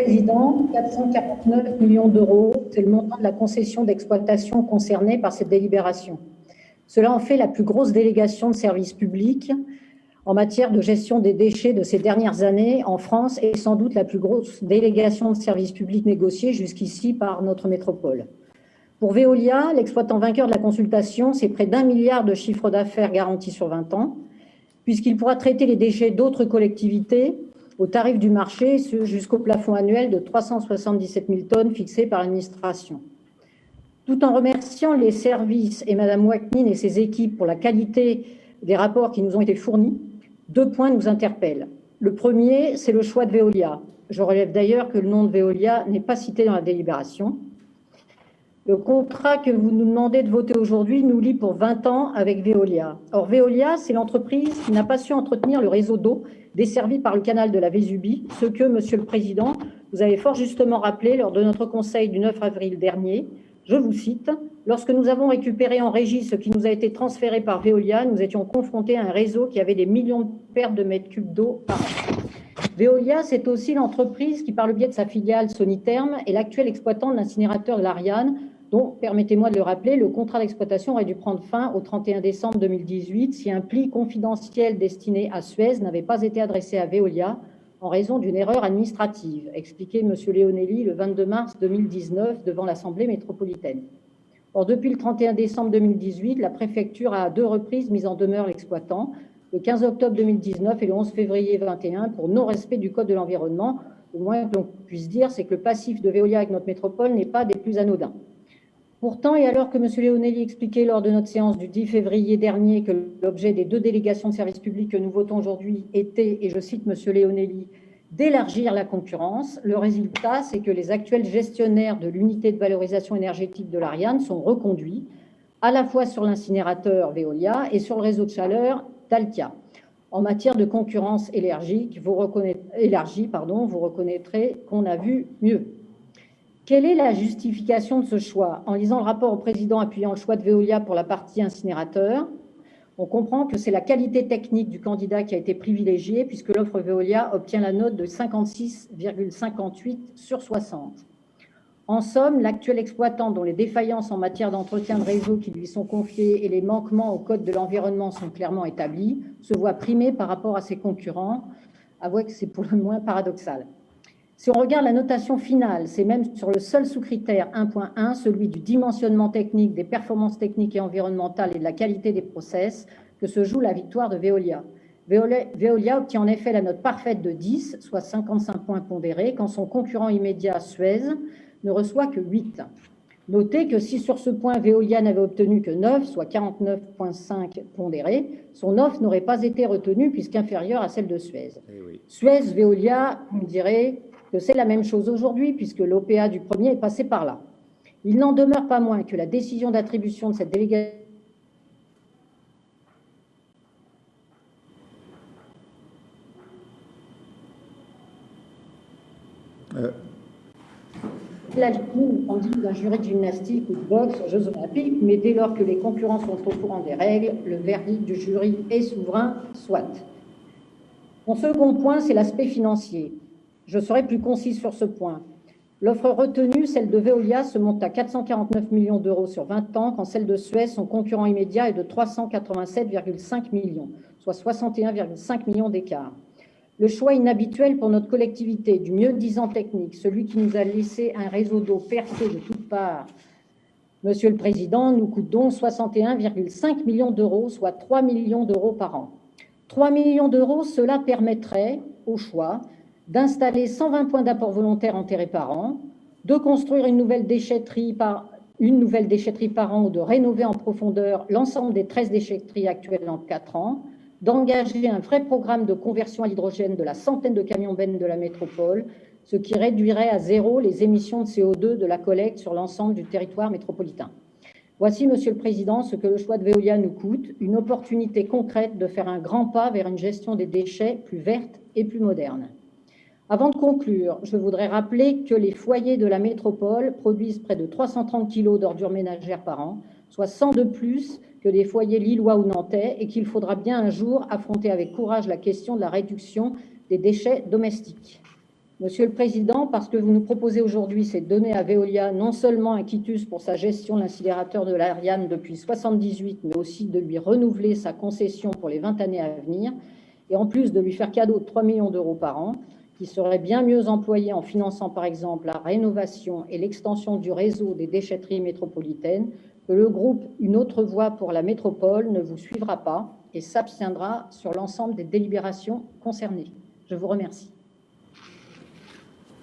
Président, 449 millions d'euros, c'est le montant de la concession d'exploitation concernée par cette délibération. Cela en fait la plus grosse délégation de service public en matière de gestion des déchets de ces dernières années en France et sans doute la plus grosse délégation de service public négociée jusqu'ici par notre métropole. Pour Veolia, l'exploitant vainqueur de la consultation, c'est près d'1 milliard de chiffre d'affaires garanti sur 20 ans, puisqu'il pourra traiter les déchets d'autres collectivités au tarif du marché jusqu'au plafond annuel de 377 000 tonnes fixé par l'administration. Tout en remerciant les services et Mme Waknin et ses équipes pour la qualité des rapports qui nous ont été fournis, 2 points nous interpellent. Le premier, c'est le choix de Veolia. Je relève d'ailleurs que le nom de Veolia n'est pas cité dans la délibération. Le contrat que vous nous demandez de voter aujourd'hui nous lie pour 20 ans avec Veolia. Or, Veolia, c'est l'entreprise qui n'a pas su entretenir le réseau d'eau desservi par le canal de la Vésubie, ce que, Monsieur le Président, vous avez fort justement rappelé lors de notre conseil du 9 avril dernier. Je vous cite, « Lorsque nous avons récupéré en régie ce qui nous a été transféré par Veolia, nous étions confrontés à un réseau qui avait des millions de pertes de mètres cubes d'eau par an. » Veolia, c'est aussi l'entreprise qui, par le biais de sa filiale Soniterme, est l'actuel exploitant de l'incinérateur de l'Ariane, dont, permettez-moi de le rappeler, le contrat d'exploitation aurait dû prendre fin au 31 décembre 2018 si un pli confidentiel destiné à Suez n'avait pas été adressé à Veolia en raison d'une erreur administrative, expliqué M. Leonelli le 22 mars 2019 devant l'Assemblée métropolitaine. Or, depuis le 31 décembre 2018, la préfecture a à 2 reprises mis en demeure l'exploitant, le 15 octobre 2019 et le 11 février 2021, pour non-respect du Code de l'environnement. Le moins que l'on puisse dire, c'est que le passif de Veolia avec notre métropole n'est pas des plus anodins. Pourtant, et alors que M. Leonelli expliquait lors de notre séance du 10 février dernier que l'objet des 2 délégations de service public que nous votons aujourd'hui était, et je cite M. Leonelli, d'élargir la concurrence, le résultat, c'est que les actuels gestionnaires de l'unité de valorisation énergétique de l'Ariane sont reconduits, à la fois sur l'incinérateur Veolia et sur le réseau de chaleur Dalkia. En matière de concurrence élargie, vous reconnaîtrez qu'on a vu mieux. Quelle est la justification de ce choix? En lisant le rapport au président appuyant le choix de Veolia pour la partie incinérateur, on comprend que c'est la qualité technique du candidat qui a été privilégiée puisque l'offre Veolia obtient la note de 56,58 sur 60. En somme, l'actuel exploitant dont les défaillances en matière d'entretien de réseau qui lui sont confiées et les manquements au Code de l'environnement sont clairement établis se voit primé par rapport à ses concurrents. Avouez que c'est pour le moins paradoxal. Si on regarde la notation finale, c'est même sur le seul sous-critère 1.1, celui du dimensionnement technique, des performances techniques et environnementales et de la qualité des process, que se joue la victoire de Veolia. Veolia obtient en effet la note parfaite de 10, soit 55 points pondérés, quand son concurrent immédiat Suez ne reçoit que 8. Notez que si sur ce point Veolia n'avait obtenu que 9, soit 49,5 pondérés, son offre n'aurait pas été retenue puisqu'inférieure à celle de Suez. Oui. Suez, Veolia, vous me direz que c'est la même chose aujourd'hui puisque l'OPA du premier est passé par là. Il n'en demeure pas moins que la décision d'attribution de cette délégation on dit d'un jury de gymnastique ou de boxe aux Jeux Olympiques, mais dès lors que les concurrents sont au courant des règles, le verdict du jury est souverain, soit. Mon second point, c'est l'aspect financier. Je serai plus concis sur ce point. L'offre retenue, celle de Veolia, se monte à 449 millions d'euros sur 20 ans, quand celle de Suez, son concurrent immédiat, est de 387,5 millions, soit 61,5 millions d'écart. Le choix inhabituel pour notre collectivité du mieux-disant technique, celui qui nous a laissé un réseau d'eau percé de toutes parts, Monsieur le Président, nous coûte donc 61,5 millions d'euros, soit 3 millions d'euros par an. 3 millions d'euros, cela permettrait, au choix, d'installer 120 points d'apport volontaire enterrés par an, de construire une nouvelle déchetterie par an ou de rénover en profondeur l'ensemble des 13 déchetteries actuelles en 4 ans, d'engager un vrai programme de conversion à l'hydrogène de la centaine de camions-bennes de la métropole, ce qui réduirait à 0 les émissions de CO2 de la collecte sur l'ensemble du territoire métropolitain. Voici, Monsieur le Président, ce que le choix de Veolia nous coûte, une opportunité concrète de faire un grand pas vers une gestion des déchets plus verte et plus moderne. Avant de conclure, je voudrais rappeler que les foyers de la métropole produisent près de 330 kg d'ordures ménagères par an, soit 100 de plus que des foyers lillois ou nantais, et qu'il faudra bien un jour affronter avec courage la question de la réduction des déchets domestiques. Monsieur le Président, parce que vous nous proposez aujourd'hui, c'est de donner à Veolia non seulement un quitus pour sa gestion de l'incinérateur de l'Ariane depuis 1978, mais aussi de lui renouveler sa concession pour les 20 années à venir, et en plus de lui faire cadeau de 3 millions d'euros par an, qui serait bien mieux employé en finançant par exemple la rénovation et l'extension du réseau des déchetteries métropolitaines, que le groupe Une autre voie pour la métropole ne vous suivra pas et s'abstiendra sur l'ensemble des délibérations concernées. Je vous remercie.